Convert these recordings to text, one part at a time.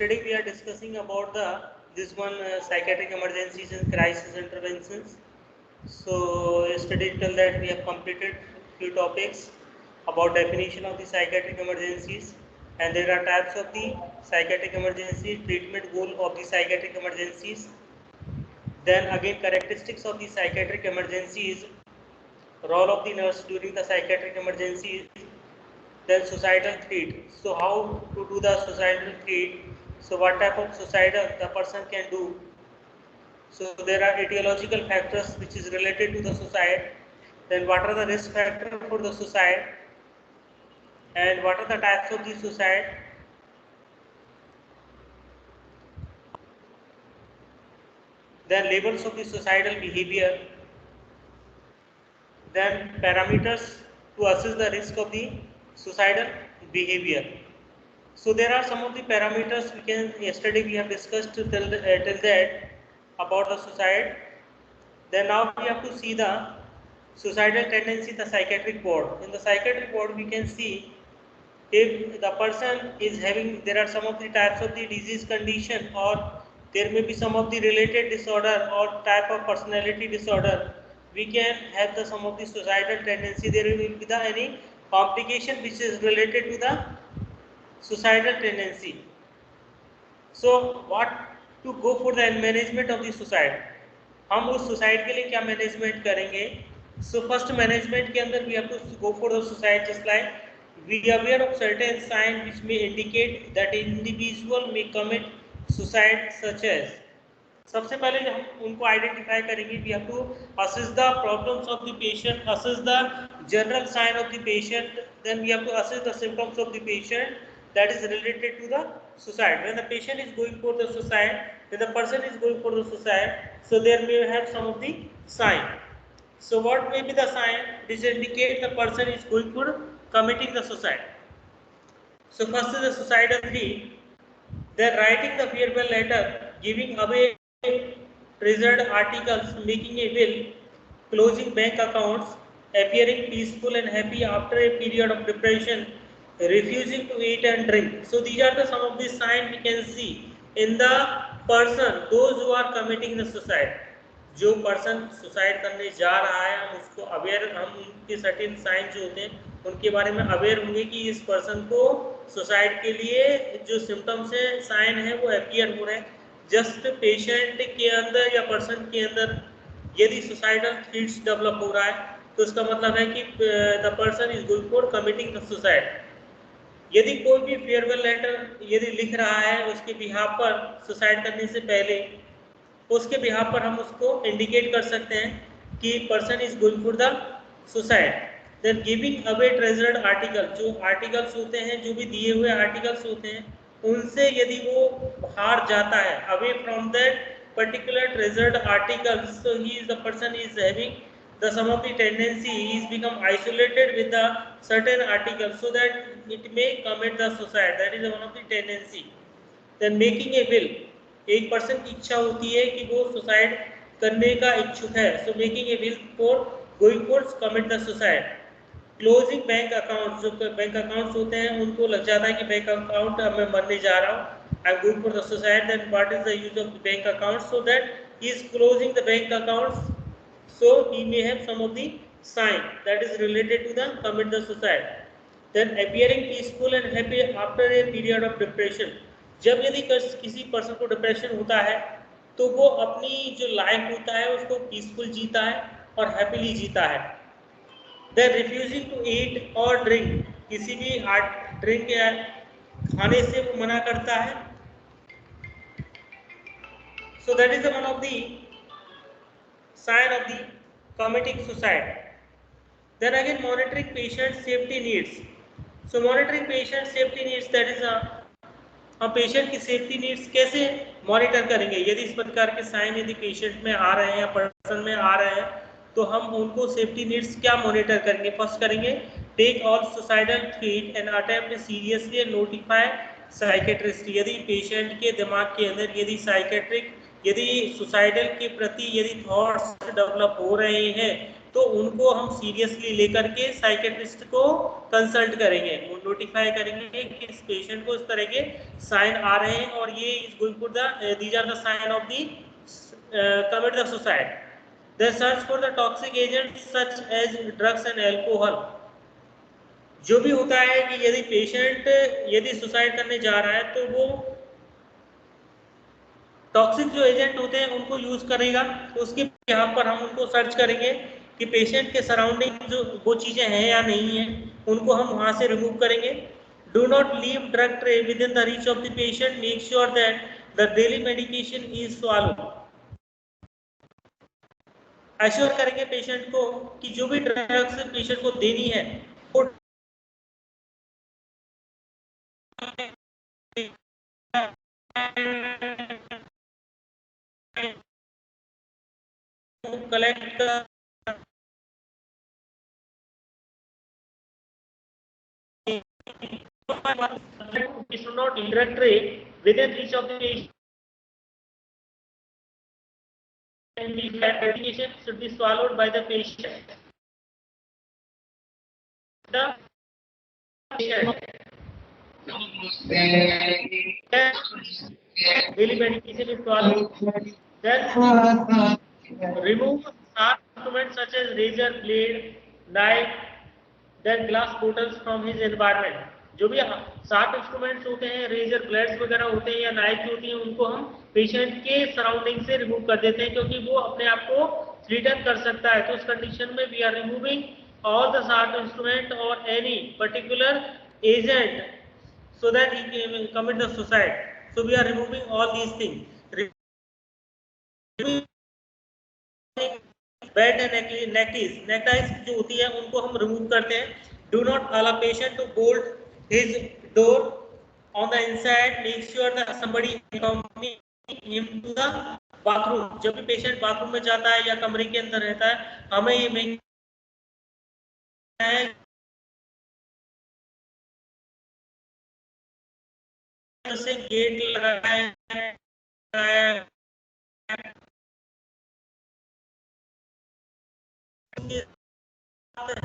Today we are discussing about this one psychiatric emergencies and crisis interventions. So yesterday till that we have completed few topics about definition of the psychiatric emergencies, and there are types of the psychiatric emergency, treatment goal of the psychiatric emergencies. Then again characteristics of the psychiatric emergencies, role of the nurse during the psychiatric emergencies. Then suicidal threat. So how to do the suicidal threat? So what type of suicidal the person can do? So there are etiological factors which is related to the suicide. Then what are the risk factors for the suicide? And what are the types of the suicide? Then labels of the suicidal behavior. Then parameters to assess the risk of the suicidal behavior. So there are some of the parameters we can, yesterday we have discussed till that about the suicide. Then now we have to see the suicidal tendency, the psychiatric board. In the psychiatric board we can see if the person is having, there are some of the types of the disease condition, or there may be some of the related disorder or type of personality disorder, we can have the some of the suicidal tendency. There will be the any complication which is related to the suicidal tendency. So what to go for the management of the suicide, हम उस suicide के लिए क्या management करेंगे. So first management के अंदर we have to go for the suicide just like we aware of certain sign which may indicate that individual may commit suicide such as. सबसे पहले जो हम उनको आइडेंटिफाई करेंगे, we have to assess the problems of the patient, assess the general sign of the patient, then we have to assess the symptoms of the patient that is related to the suicide. When the patient is going for the suicide, when the person is going for the suicide, so there may have some of the sign. So what may be the sign which indicate the person is going for committing the suicide? So first is the suicidal threat, then writing the farewell letter, giving away treasured articles, making a will, closing bank accounts, appearing peaceful and happy after a period of depression, refusing to eat and drink. So these are the some of the signs we can see in the person, those who are committing the suicide. जो person suicide करने जा रहा है, हम उसको aware, हम उनके certain sign जो होते हैं उनके बारे में अवेयर होंगे कि इस पर्सन को सुसाइड के लिए जो सिम्टम्स है, साइन है, वो अपियर हो रहे हैं. जस्ट पेशेंट के अंदर या पर्सन के अंदर यदि सुसाइडल थ्रीट्स डेवलप हो रहा है तो उसका मतलब है कि the person is going for committing the suicide. यदि कोई भी फेयरवेल लेटर यदि लिख रहा है उसके बिहाफ पर सुसाइड करने से पहले, उसके बिहाफ पर हम उसको इंडिकेट कर सकते हैं कि person is going for the suicide. Then giving away treasured article, जो आर्टिकल्स होते हैं, जो भी दिए हुए आर्टिकल्स होते हैं, उनसे यदि वो बाहर जाता है, away from that particular treasured articles, so he is the person is having the some of the tendency, he is become isolated with the certain articles so that it may commit the suicide. That is one of the tendency. Then making a will, एक person की इच्छा होती है कि वो suicide करने का इच्छुक है, so making a will for going for commit the suicide. Closing bank account, जो बैंक अकाउंट्स होते हैं उनको लग जाता है कि बैंक अकाउंट मैं मरने जा रहा हूँ, I am going for the suicide. Then what is the use of the bank account? So that he is closing the bank accounts, so he may have some of the sign that is related to the commit the suicide. Then appearing peaceful and happy after a period of depression, जब यदि किसी person को depression होता है तो वो अपनी जो लाइफ होता है उसको पीसफुल जीता है और हैप्पीली जीता है. Then refusing to eat or drink, किसी भी ड्रिंक या खाने से वो मना करता है. So that is the one of the sign of the committing suicide. Then again monitoring patient safety needs. So monitoring patient safety needs, that is हम पेशेंट की सेफ्टी नीड्स कैसे मॉनिटर करेंगे. यदि इस प्रकार के साइन यदि पेशेंट में आ रहे हैं या पर्सन में आ रहे हैं तो हम उनको सेफ्टी नीड्स क्या मॉनिटर करेंगे. फर्स्ट करेंगे take all suicidal threat and attempt seriously and notify psychiatrist. यदि पेशेंट के दिमाग के अंदर यदि साइकेट्रिक, यदि सुसाइडल के प्रति यदि थॉट्स डेवलप हो रहे हैं तो उनको हम सीरियसली लेकर के साइकेट्रिस्ट को कंसल्ट करेंगे, वो नोटिफाई करेंगे कि इस पेशेंट को इस तरह के साइन आ रहे हैं और ये is going for the these are the sign of the commit the suicide. They search for the toxic agent such as drugs and alcohol. जो भी होता है कि यदि पेशेंट यदि सुसाइड करने जा रहा है तो वो टॉक्सिक जो एजेंट होते हैं उनको यूज करेगा, तो उसके यहाँ पर हम उनको सर्च करेंगे कि पेशेंट के सराउंडिंग जो वो चीजें हैं या नहीं है, उनको हम वहां से रिमूव करेंगे। Do not leave drug tray with in the reach of the patient, make sure that the daily medication is swallow. Assure करेंगे पेशेंट को कि जो भी ड्रग्स पेशेंट को देनी है वो कलेक्ट कर should not directly within reach of the patient, and the medication should be swallowed by the patient. The daily medication is swallowed. Then remove sharp instruments such as razor blade, knife, then glass bottles from his environment. जो भी sharp instruments होते हैं, razor blades वगैरह होते हैं या knife होती हैं, उनको हम पेशेंट के सराउंडिंग से रिमूव कर देते हैं क्योंकि वो अपने आप को थ्रेटन कर सकता है। तो उस कंडीशन में we are removing all the sharp instrument और any particular agent so that he can commit the suicide. So we are removing all these things. Bed and neckties जो होती है उनको हम रिमूव करते हैं। Do not allow patient to bolt his door on the inside. Make sure that somebody accompany him to the bathroom. जब भी patient bathroom में जाता है या कमरे के अंदर रहता है, हमें ये मेक से गेट लगाया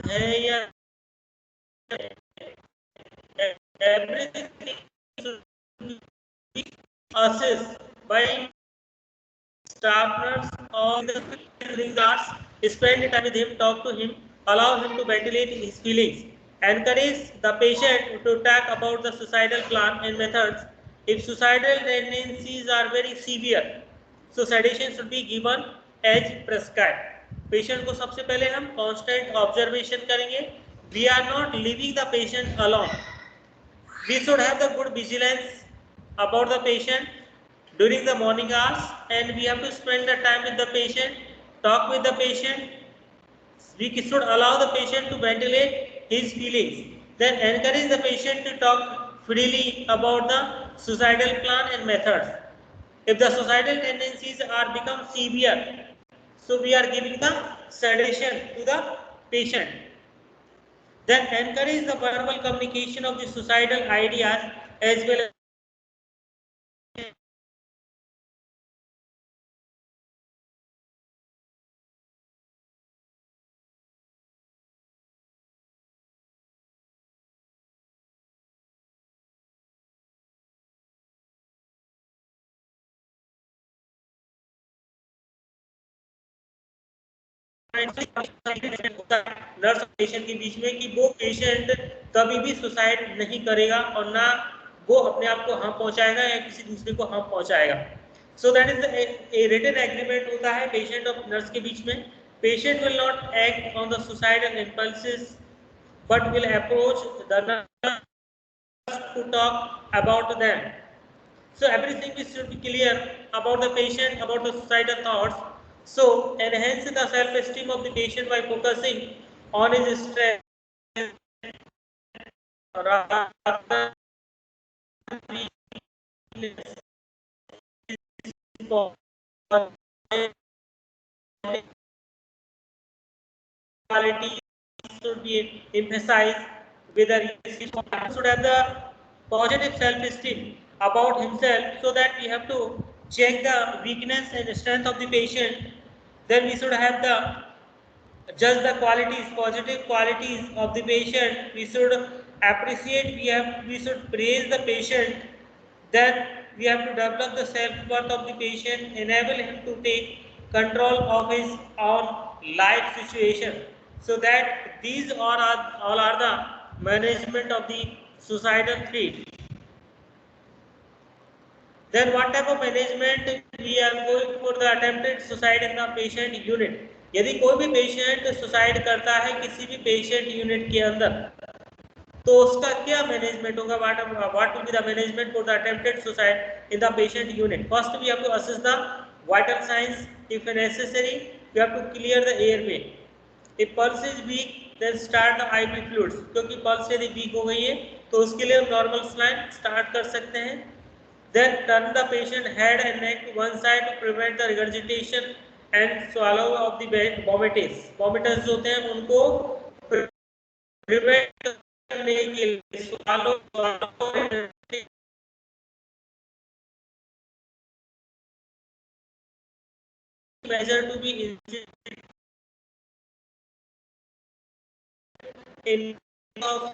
है या everything should be assessed by staff nurse or the guards. Spend time with him, talk to him, allow him to ventilate his feelings. Encourage the patient to talk about the suicidal plan and methods. If suicidal tendencies are very severe, so sedation should be given as prescribed. Patient को सबसे पहले हम constant observation करेंगे. We are not leaving the patient alone. We should have the good vigilance about the patient during the morning hours, and we have to spend the time with the patient, talk with the patient. We should allow the patient to ventilate his feelings, then encourage the patient to talk freely about the suicidal plan and methods. If the suicidal tendencies are become severe, so we are giving the sedation to the patient. Then encourage the verbal communication of the suicidal ideas as well as nurse और patient के बीच में कि वो patient कभी भी suicide नहीं करेगा और ना वो अपने आप को हार्म पहुंचाएगा या किसी दूसरे को हार्म पहुंचाएगा। So that is a written agreement होता है पेशेंट और नर्स के बीच में। Patient will not act on the suicidal impulses but will approach the nurse to talk about them. So everything should be clear about the patient, about the suicidal thoughts. So enhance the self-esteem of the patient by focusing on his strength quality should be emphasized. Whether he should have the positive self-esteem about himself, so that we have to check the weakness and strength of the patient. Then we should have the judge the qualities, positive qualities of the patient. We should appreciate, we should praise the patient. Then we have to develop the self-worth of the patient, enable him to take control of his own life situation. So that these all are the management of the suicidal threat. Then what type of management we are going for the attempted suicide in the patient unit. यदि कोई भी patient suicide करता है किसी भी patient unit के अंदर, तो उसका क्या मैनेजमेंट होगा? what will be the management for the attempted suicide in the patient unit? First we have to assess the vital signs. If necessary we have to clear the airway. If pulse is weak then start the IV fluids. क्योंकि pulse यदि week हो गई है तो उसके लिए हम normal saline start कर सकते हैं. Then turn the patient head and neck to one side to prevent the regurgitation and swallow of the vomiters. Vomiters जो होते हैं उनको prevent करने के लिए swallow measure to be in of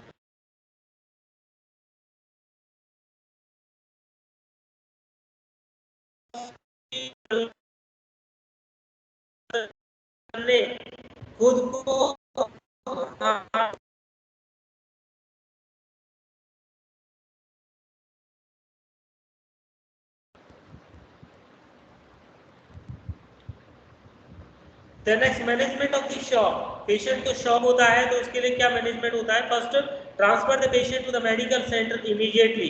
खुद को The next management of the shock. Patient को शॉक होता है तो उसके लिए क्या मैनेजमेंट होता है? First transfer the patient to the medical centre immediately.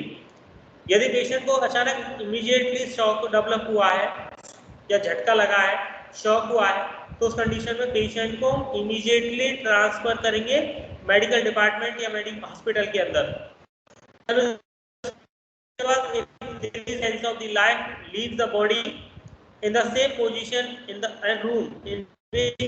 यदि पेशेंट को अचानक इमीडिएटली शॉक डेवलप हुआ है या झटका लगा है, शॉक हुआ है, तो उस कंडीशन में पेशेंट को इमीडिएटली ट्रांसफर करेंगे मेडिकल डिपार्टमेंट या मेडिकल हॉस्पिटल के अंदर. Sense of the life leave the body in the same position in the room in which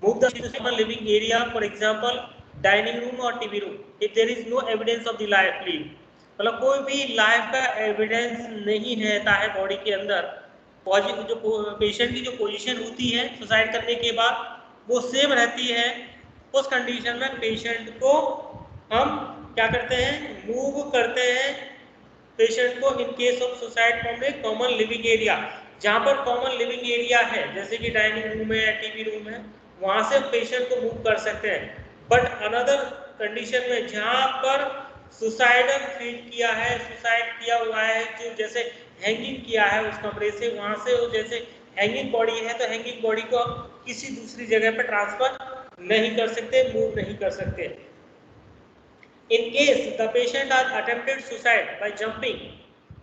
move the to living area, for example dining room or TV room, if there is no evidence of the life leave. मतलब कोई भी life का evidence नहीं रहता है body के अंदर. जो पेशेंट की जो पोजीशन होती है सुसाइड करने के बाद वो सेम रहती है. उस कंडीशन में पेशेंट को हम क्या करते हैं? मूव करते हैं पेशेंट को in case of suicide from A common living area. जहां पर कॉमन लिविंग एरिया है जैसे कि डाइनिंग रूम है या टीवी रूम है, वहां से पेशेंट को मूव कर सकते हैं. बट अनदर कंडीशन में जहां पर सुसाइडल थ्रेट किया है, सुसाइड किया हुआ है, जो जैसे हैंगिंग किया है उस कमरे से, वहां से वो जैसे हैंगिंग बॉडी है तो हैंगिंग बॉडी को किसी दूसरी जगह पर ट्रांसफर नहीं कर सकते, मूव नहीं कर सकते. In case the patient has attempted suicide by jumping,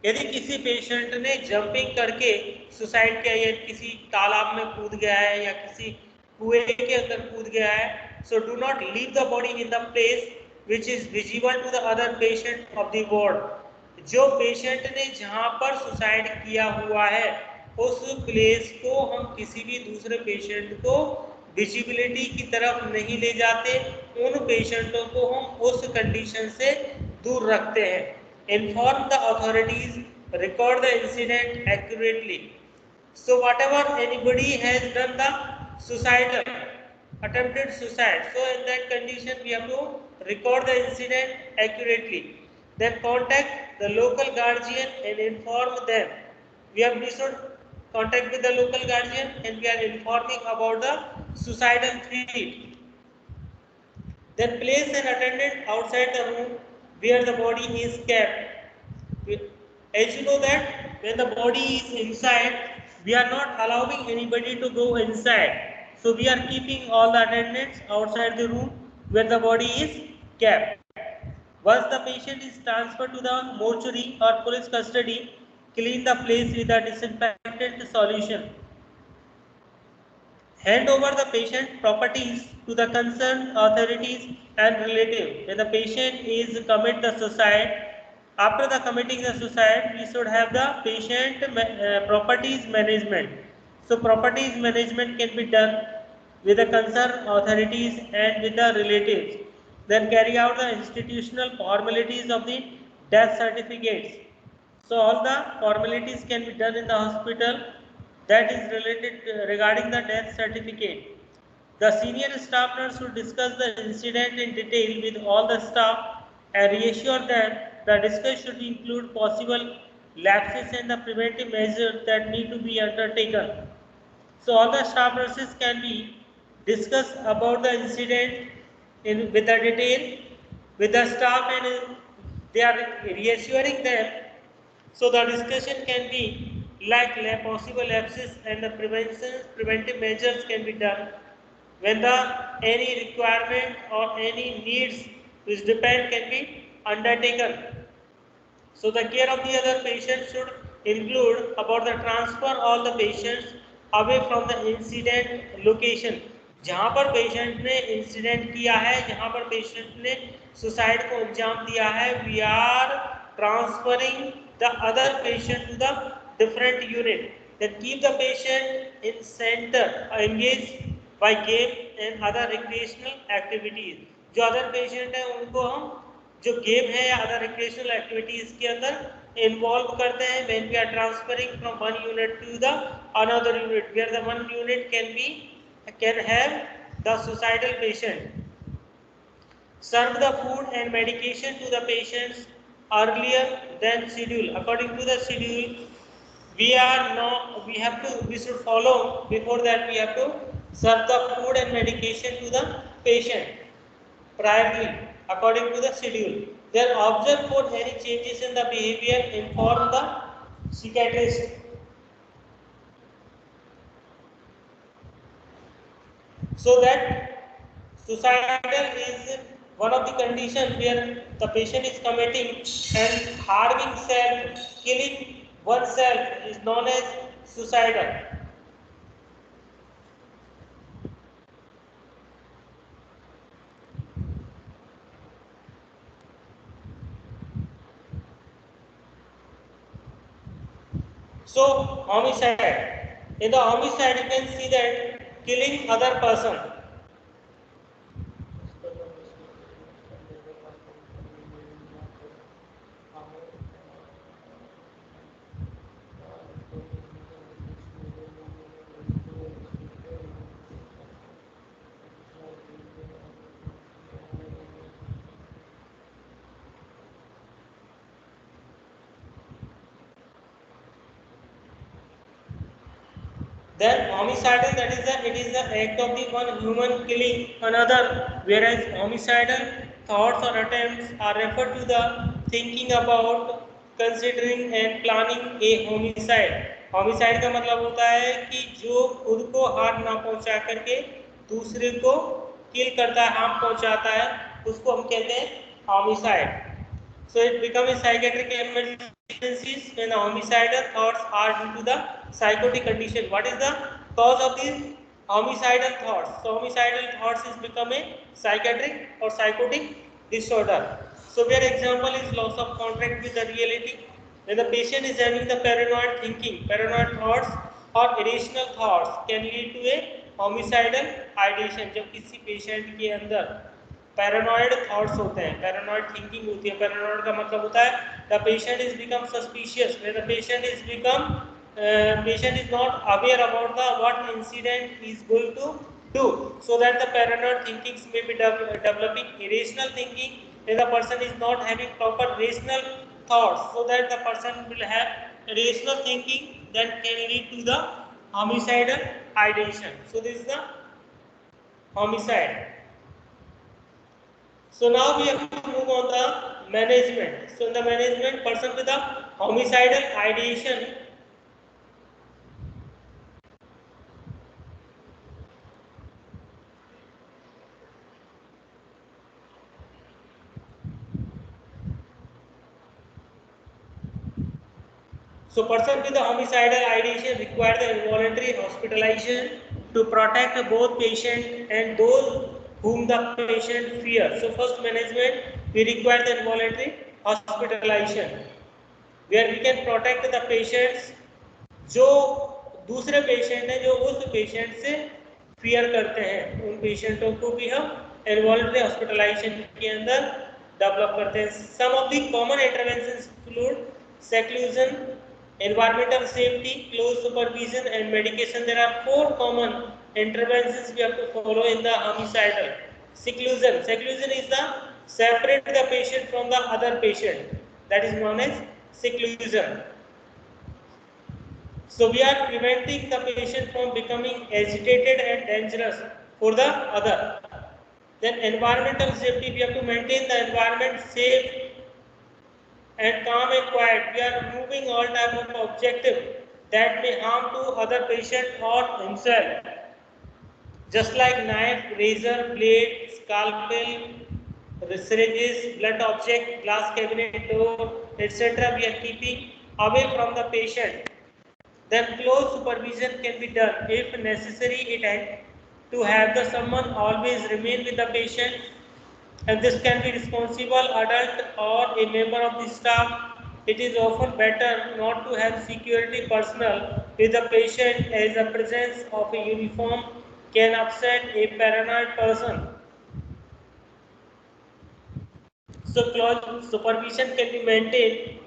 यदि किसी पेशेंट ने जंपिंग करके सुसाइड किया या किसी तालाब में कूद गया है या किसी कुएं के अंदर कूद गया है, so do not leave the body in the place which is visible to the other patient of the ward. जो पेशेंट ने जहां पर सुसाइड किया हुआ है उस प्लेस को हम किसी भी दूसरे पेशेंट को विजिबिलिटी की तरफ नहीं ले जाते. उन पेशेंटों को हम उस कंडीशन से दूर रखते हैं. Inform the authorities, record the incident accurately. So whatever anybody has done the suicidal attempted suicide, so in that condition we have to record the incident accurately. Then contact the local guardian and inform them. We should contact with the local guardian and we are informing about the suicidal threat. Then place an attendant outside the room where the body is kept. As you know that when the body is inside, we are not allowing anybody to go inside. So we are keeping all the attendants outside the room where the body is kept. Once the patient is transferred to the mortuary or police custody, clean the place with a disinfectant solution. Hand over the patient properties to the concerned authorities and relatives. When the patient is commit the suicide, after the committing the suicide, we should have the patient properties management. So properties management can be done with the concerned authorities and with the relatives. Then carry out the institutional formalities of the death certificates. So all the formalities can be done in the hospital that is related regarding the death certificate. The senior staff nurse should discuss the incident in detail with all the staff and reassure them. The discussion should include possible lapses and the preventive measures that need to be undertaken. So all the staff nurses can be discuss about the incident with the detail with the staff, and they are reassuring them. So the discussion can be like possible lapses and the preventive measures can be done when the any requirement or any needs which depend can be undertaken. So the care of the other patient should include about the transfer all the patients away from the incident location. जहाँ पर patient ने incident किया है, जहाँ पर patient ने suicide को अंजाम दिया है, we are transferring the other patient to the different unit. Then keep the patient in center, engage by game and other recreational activities. जो अदर पेशेंट है उनको हम जो गेम है या अदर रिक्रिएशनल एक्टिविटीज के अंदर इन्वॉल्व करते हैं when we are transferring from one unit to the another unit where the one unit can have the suicidal patient. Serve the food and medication to the patients earlier than schedule. According to the schedule, we should follow. Before that, we have to serve the food and medication to the patient priorly according to the schedule. Then observe for any changes in the behavior, inform the psychiatrist. So that suicidal is one of the conditions where the patient is committing and harming self, killing oneself is known as suicidal. So homicide. In the homicide, you can see that killing other person. Then homicidal, that is it is the act of the one human killing another, whereas homicidal thoughts or attempts are referred to the thinking about, considering and planning a homicide. Homicide का मतलब होता है कि जो खुद को harm ना पहुंचा करके दूसरे को किल करता है, हार्म पहुंचाता है, उसको हम कहते हैं homicide. So it becomes a psychiatric emergencies when the homicidal thoughts are due to the psychotic condition. What is the cause of these homicidal thoughts? So homicidal thoughts is become a psychiatric or psychotic disorder. So where example is loss of contact with the reality. When the patient is having the paranoid thinking, paranoid thoughts or irrational thoughts can lead to a homicidal ideation. जब किसी patient के अंदर paranoid thoughts होते हैं, paranoid thinking होती है. Paranoid का मतलब होता है the patient is become suspicious, when the patient is not aware about the what incident is going to do, so that the paranoid thinkings may be developing irrational thinking when the person is not having proper rational thoughts, so that the person will have rational thinking that can lead to the homicidal ideation. So this is the homicide. So now we have to move on the management. So in the management, person with the homicidal ideation require the involuntary hospitalization to protect both patient and those whom the patient fears. So first management, we require the involuntary hospitalization where we can protect the patients जो दूसरे patient हैं जो उस patient से fear करते हैं, उन पेशेंटों को भी हम इन्वॉल्वरी हॉस्पिटलाइजेशन के अंदर डेवलप करते हैं. Some of the common interventions include seclusion, environmental safety, close supervision, and medication. There are 4 common interventions we have to follow in the homicidal. Seclusion. Seclusion is the separate the patient from the other patient. That is known as seclusion. So we are preventing the patient from becoming agitated and dangerous for the other. Then environmental safety, we have to maintain the environment safe and calm and quiet. We are removing all type of objective that may harm to other patient or himself. Just like knife, razor, blade, scalpel, syringes, blunt object, glass cabinet door, etc. we are keeping away from the patient. Then close supervision can be done if necessary. It has to have the someone always remain with the patient, and this can be responsible adult or a member of the staff. It is often better not to have security personnel with the patient, as the presence of a uniform can upset a paranoid person. So close supervision can be maintained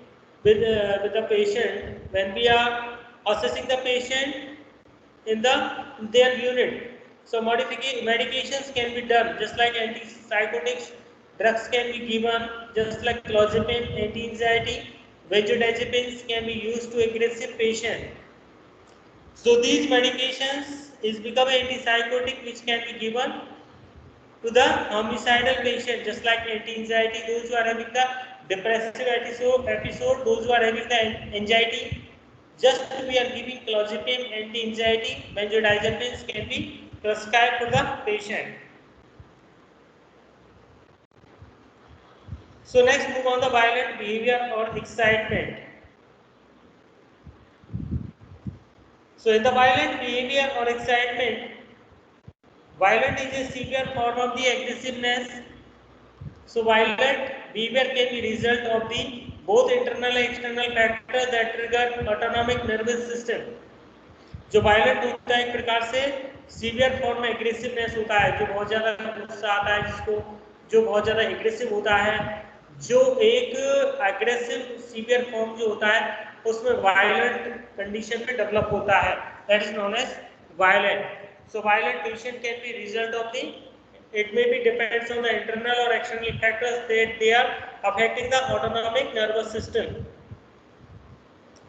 with the patient when we are assessing the patient in their unit. So medications can be done just like antipsychotics. Drugs can be given just like clozapine, anti-anxiety. Benzodiazepines can be used to aggressive patient. So these medications is become antipsychotic which can be given to the homicidal patient, just like anti-anxiety, those who are having the depressive episode, those who are having the anxiety. Just we are giving clozapine, anti-anxiety, benzodiazepines can be prescribed to the patient. So next move on the violent behavior or excitement. So in the violent behavior or excitement, violent is a severe form of the aggressiveness. So violent behavior can be result of the both internal and external factors that trigger autonomic nervous system. जो violent होता है एक प्रकार से severe form में aggressiveness होता है, जो बहुत ज़्यादा गुस्सा आता है जिसको, जो बहुत ज़्यादा एग्रेसिव होता है, जो एक एग्रेसिव सीवियर फॉर्म जो होता है उसमें वायलेंट कंडीशन में डेवलप होता है, that is known as violent. So violent patient can be result of the, it may be depends on the internal or external factors that they are affecting the autonomic nervous system.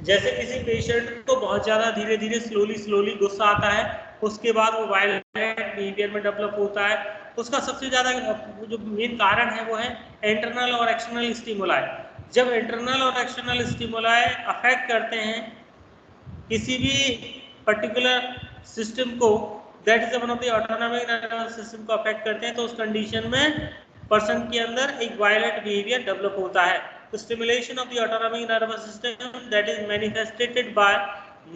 जैसे किसी patient को बहुत ज़्यादा धीरे धीरे slowly गुस्सा आता है, उसके बाद वो वायलेंट बिहेवियर में डेवलप होता है. उसका सबसे ज़्यादा जो मेन कारण है वो है इंटरनल और एक्सटर्नल स्टिमुलाई. जब इंटरनल और एक्सटर्नल स्टिमुलाई अफेक्ट करते हैं किसी भी पर्टिकुलर सिस्टम को, that is one of the autonomic nervous system को अफेक्ट करते हैं, तो उस कंडीशन में पर्सन के अंदर एक वायलेंट बिहेवियर डेवलप होता है. The stimulation of the autonomic nervous system that is manifested by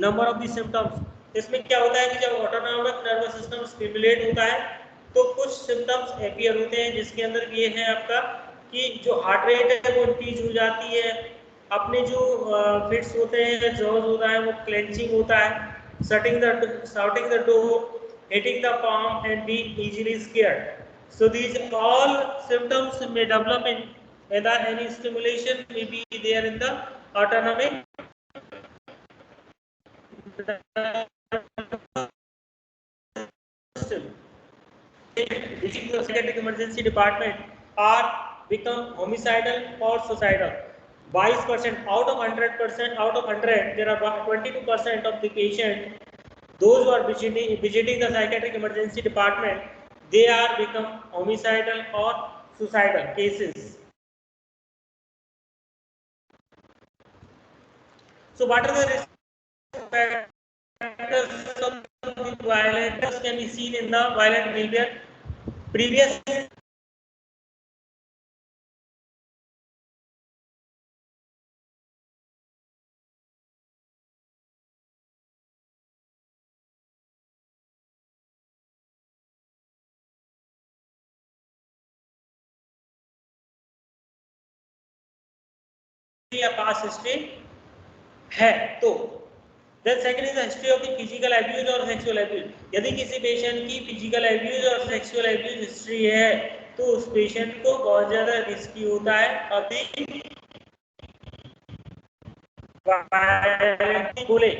number of the symptoms. इसमें क्या होता है कि जब autonomic nervous system stimulate होता है तो कुछ symptoms appear होते हैं, जिसके अंदर ये है आपका कि जो heart rate है वो increase हो जाती है, अपने जो fits होते हैं, jaws होता है वो clenching होता है, shutting the door, hitting the palm and being easily scared. So these all symptoms may develop in whether any stimulation may be there in the autonomic system. Reaching the psychiatric emergency department are become homicidal or suicidal. 22% out of 100%, out of 100, there are 22% of the patient, those who are visiting the psychiatric emergency department, they are become homicidal or suicidal cases. So what are the risk factors of violence can be seen in the violent behavior? Previous या past history है तो then second is the history of the physical abuse or sexual abuse. यदि किसी patient की physical abuse और sexual abuse history है तो उस पेशेंट को बहुत ज़्यादा रिस्की होता है अभी bullying,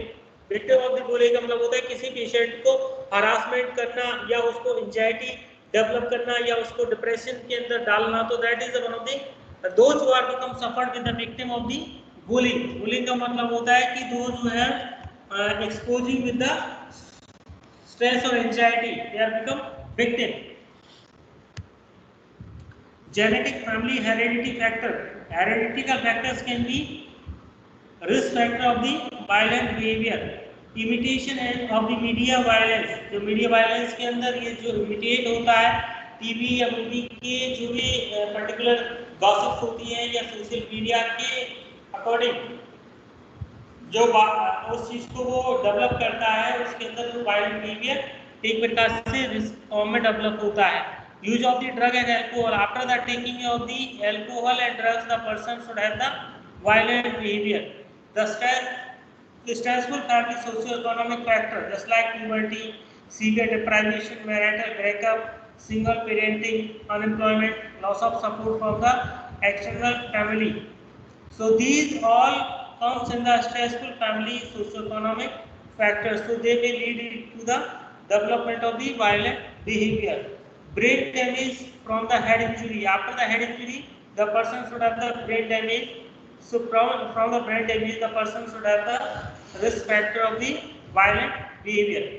victim of the bullying का मतलब होता है किसी पेशेंट को हरासमेंट करना या उसको एंजाइटी डेवलप करना या उसको डिप्रेशन के अंदर डालना, तो that is one of the those who are become suffered with the victim of the bullying. Bullying का मतलब होता है कि those who have exposing with the stress or anxiety, they are become victim. Genetic family heredity factor, hereditary factors can be risk factor of the violent behavior, imitation of the media violence, जो media violence के अंदर ये जो imitate होता है TV या movie के जो भी पर्टिकुलर गॉसिप्स होती हैं या सोशल मीडिया के अकॉर्डिंग जो उस चीज को वो डेवलप करता है, उसके अंदर जो वायलेंट बिहेवियर एक प्रकार से रिस्क फॉर्म में डेवलप होता है। Use of the drug and alcohol, after the taking of the alcohol and drugs the person should have the violent behaviour. The stressful family socio-economic factor just like poverty, severe deprivation, marital breakup, single parenting, unemployment, loss of support from the external family. So these all comes in the stressful family socio-economic factors. So they may lead to the development of the violent behavior. Brain damage from the head injury. After the head injury, the person should have the brain damage. So from the brain damage, the person should have the risk factor of the violent behavior.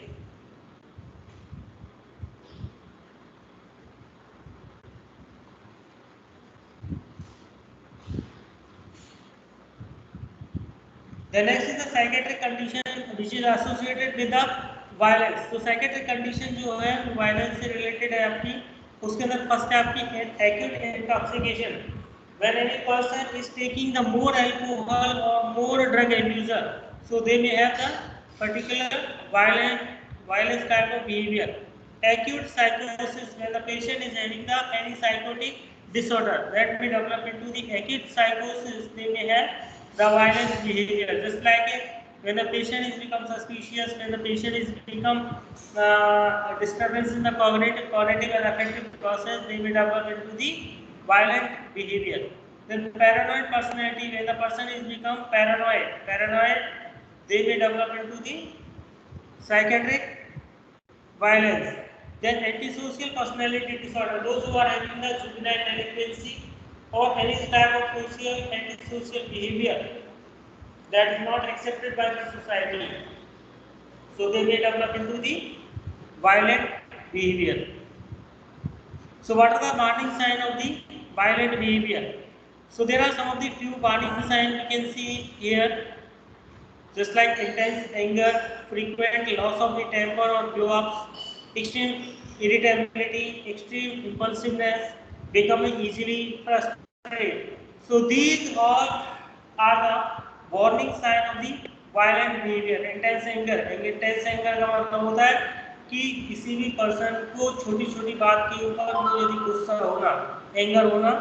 The next is the psychiatric condition which is associated with the violence. तो psychiatric condition जो है violence से related है आपकी, उसके अंदर first है आपकी acute intoxication. When any person is taking the more alcohol or more drug abuser, so they may have the particular violence type of behavior. Acute psychosis, when the patient is having the any psychotic disorder that may develop into the acute psychosis, they may have the violent behavior. Just like when the patient is become suspicious, when the patient is become disturbance in the cognitive and affective process, they may develop into the violent behavior. Then paranoid personality, when the person is become paranoid, they may develop into the psychiatric violence. Then antisocial personality disorder, those who are having the juvenile delinquency or any type of antisocial behavior that is not accepted by the society, so they may develop into the violent behavior. So what are the warning signs of the violent behavior? So there are some of the few warning signs we can see here, just like intense anger, frequent loss of the temper or blow-ups, extreme irritability, extreme impulsiveness, becoming easily frustrated. So these all are the warning sign of the violent behavior. Intense anger का मतलब होता है कि किसी भी person को छोटी छोटी बात के ऊपर यदि गुस्सा होना, एंगर होना,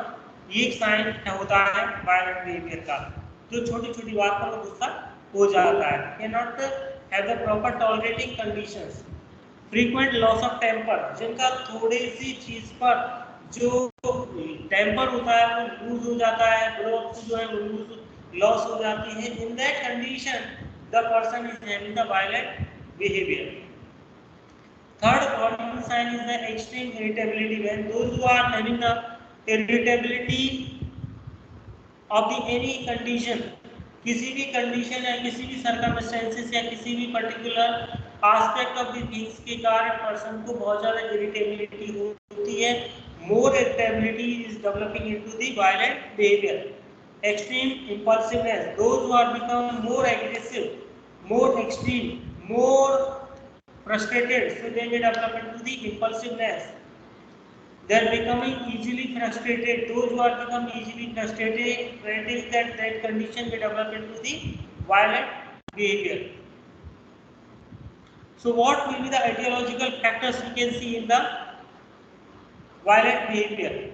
ये एक साइन होता है वायलेंट बिहेवियर का, जो छोटी छोटी बात पर गुस्सा हो जाता है. Cannot have the proper tolerating conditions. Frequent loss of temper, जिनका थोड़ी सी चीज पर जो टेम्पर होता है वो लूज हो जाता है, ग्रोथ जो है वो लूज लॉस हो जाती है. In that condition the person is having the violent behaviour. Third warning sign is the extreme irritability. When those who are having the irritability of the any condition, किसी भी condition या किसी भी circumstances या किसी भी particular aspect of the things के कारण पर्सन को बहुत ज़्यादा इरिटेबिलिटी होती है. More irritability is developing into the violent behaviour. Extreme impulsiveness, those who are become more aggressive, more extreme, more frustrated, so they may develop into the impulsiveness. They are becoming easily frustrated. Those who are become easily frustrated, that condition may develop into the violent behavior. So what will be the etiological factors we can see in the violent behavior?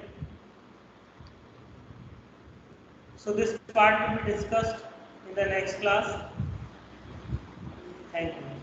So this part will be discussed in the next class. Thank you.